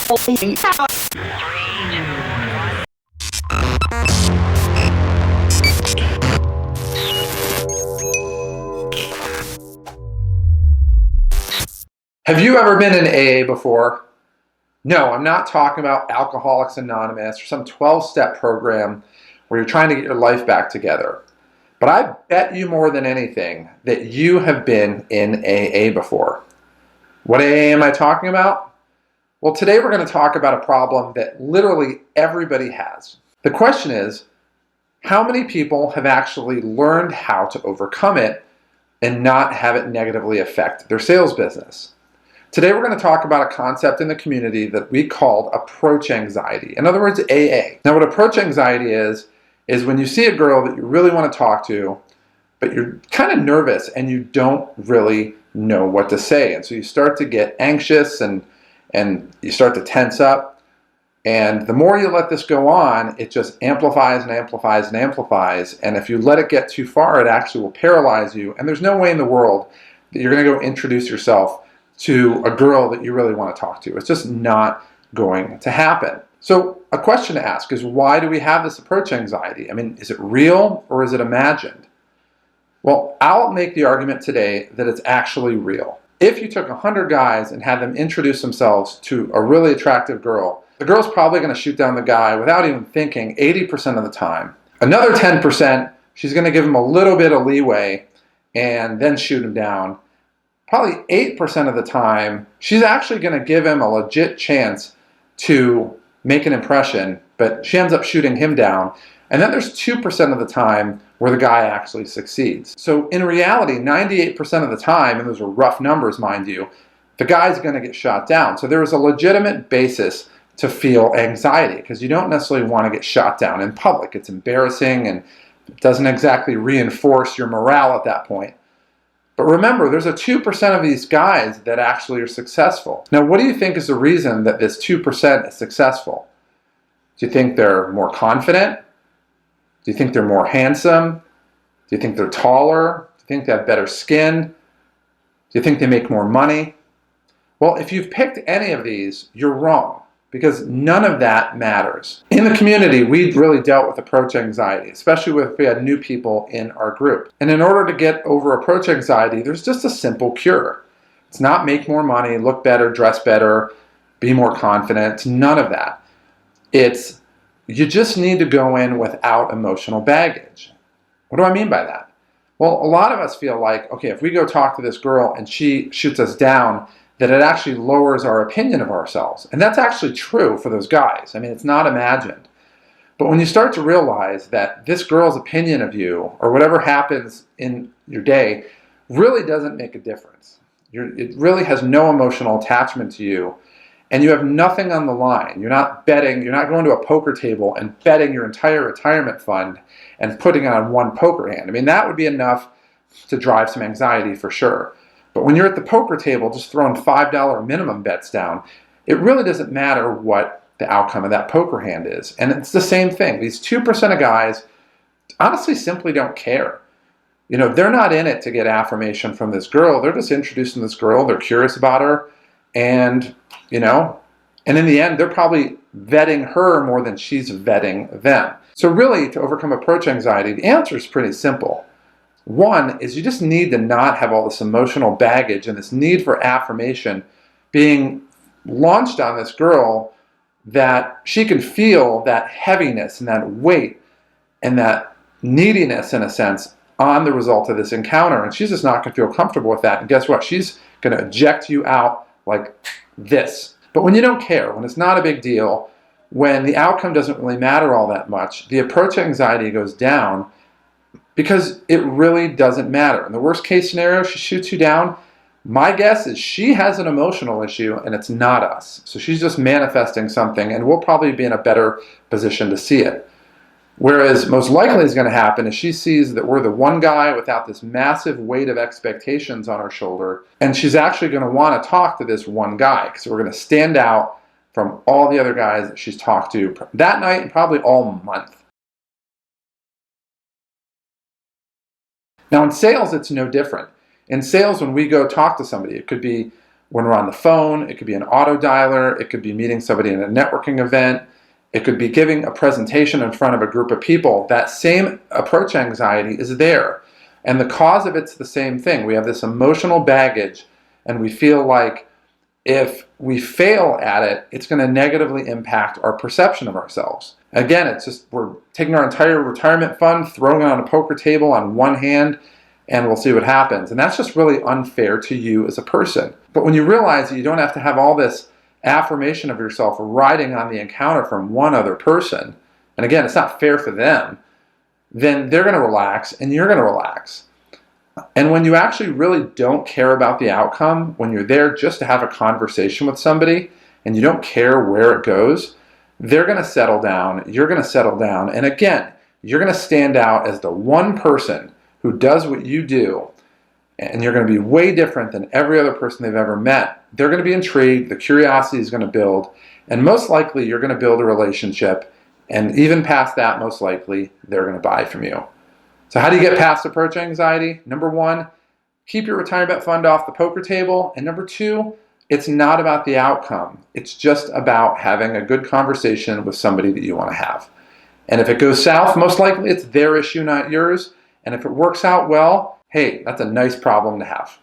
Have you ever been in AA before? No, I'm not talking about Alcoholics Anonymous or some 12-step program where you're trying to get your life back together. But I bet you more than anything that you have been in AA before. What AA am I talking about? Well, today we're going to talk about a problem that literally everybody has. The question is, how many people have actually learned how to overcome it and not have it negatively affect their sales business? Today we're going to talk about a concept in the community that we called approach anxiety. In other words, AA. Now what approach anxiety is when you see a girl that you really want to talk to, but you're kind of nervous and you don't really know what to say. And so you start to get anxious and you start to tense up. And the more you let this go on, it just amplifies and amplifies and amplifies. And if you let it get too far, it actually will paralyze you. And there's no way in the world that you're going to go introduce yourself to a girl that you really want to talk to. It's just not going to happen. So a question to ask is, why do we have this approach anxiety? I mean, is it real or is it imagined? Well, I'll make the argument today that it's actually real. If you took 100 guys and had them introduce themselves to a really attractive girl, the girl's probably going to shoot down the guy without even thinking 80% of the time. Another 10%, she's going to give him a little bit of leeway and then shoot him down. Probably 8% of the time, she's actually going to give him a legit chance to make an impression, but she ends up shooting him down. And then there's 2% of the time where the guy actually succeeds. So in reality, 98% of the time, and those are rough numbers, mind you, the guy's going to get shot down. So there is a legitimate basis to feel anxiety because you don't necessarily want to get shot down in public. It's embarrassing and it doesn't exactly reinforce your morale at that point. But remember, there's a 2% of these guys that actually are successful. Now, what do you think is the reason that this 2% is successful? Do you think they're more confident? Do you think they're more handsome? Do you think they're taller? Do you think they have better skin? Do you think they make more money? Well, if you've picked any of these, you're wrong, because none of that matters. In the community, we really dealt with approach anxiety, especially if we had new people in our group. And in order to get over approach anxiety, there's just a simple cure. It's not make more money, look better, dress better, be more confident. It's none of that. It's you just need to go in without emotional baggage. What do I mean by that? Well, a lot of us feel like, okay, if we go talk to this girl and she shoots us down, that it actually lowers our opinion of ourselves. And that's actually true for those guys. I mean, it's not imagined. But when you start to realize that this girl's opinion of you, or whatever happens in your day, really doesn't make a difference. It really has no emotional attachment to you, and you have nothing on the line. You're not betting, you're not going to a poker table and betting your entire retirement fund and putting it on one poker hand. I mean, that would be enough to drive some anxiety for sure. But when you're at the poker table just throwing $5 minimum bets down, it really doesn't matter what the outcome of that poker hand is. And it's the same thing. These 2% of guys honestly simply don't care. You know, they're not in it to get affirmation from this girl. They're just introducing this girl. They're curious about her. And, you know, and in the end, they're probably vetting her more than she's vetting them. So really, to overcome approach anxiety, the answer is pretty simple. One is you just need to not have all this emotional baggage and this need for affirmation being launched on this girl, that she can feel that heaviness and that weight and that neediness, in a sense, on the result of this encounter. And she's just not going to feel comfortable with that. And guess what? She's going to eject you out like this. But when you don't care, when it's not a big deal, when the outcome doesn't really matter all that much, the approach anxiety goes down, because it really doesn't matter. In the worst case scenario, she shoots you down. My guess is she has an emotional issue and it's not us. So she's just manifesting something, and we'll probably be in a better position to see it. Whereas most likely is going to happen is she sees that we're the one guy without this massive weight of expectations on our shoulder, and she's actually going to want to talk to this one guy because we're going to stand out from all the other guys that she's talked to that night and probably all month. Now in sales, it's no different. In sales, when we go talk to somebody, it could be when we're on the phone. It could be an auto dialer. It could be meeting somebody in a networking event. It could be giving a presentation in front of a group of people. That same approach anxiety is there. And the cause of it's the same thing. We have this emotional baggage, and we feel like if we fail at it, it's going to negatively impact our perception of ourselves. Again, it's just we're taking our entire retirement fund, throwing it on a poker table on one hand, and we'll see what happens. And that's just really unfair to you as a person. But when you realize that you don't have to have all this affirmation of yourself riding on the encounter from one other person, and again, it's not fair for them, then they're going to relax and you're going to relax. And when you actually really don't care about the outcome, when you're there just to have a conversation with somebody and you don't care where it goes, they're going to settle down, you're going to settle down, and again, you're going to stand out as the one person who does what you do, and you're going to be way different than every other person they've ever met. They're going to be intrigued, the curiosity is going to build, and most likely you're going to build a relationship, and even past that, most likely, they're going to buy from you. So how do you get past approach anxiety? Number one, keep your retirement fund off the poker table. And number two, it's not about the outcome. It's just about having a good conversation with somebody that you want to have. And if it goes south, most likely it's their issue, not yours. And if it works out well, hey, that's a nice problem to have.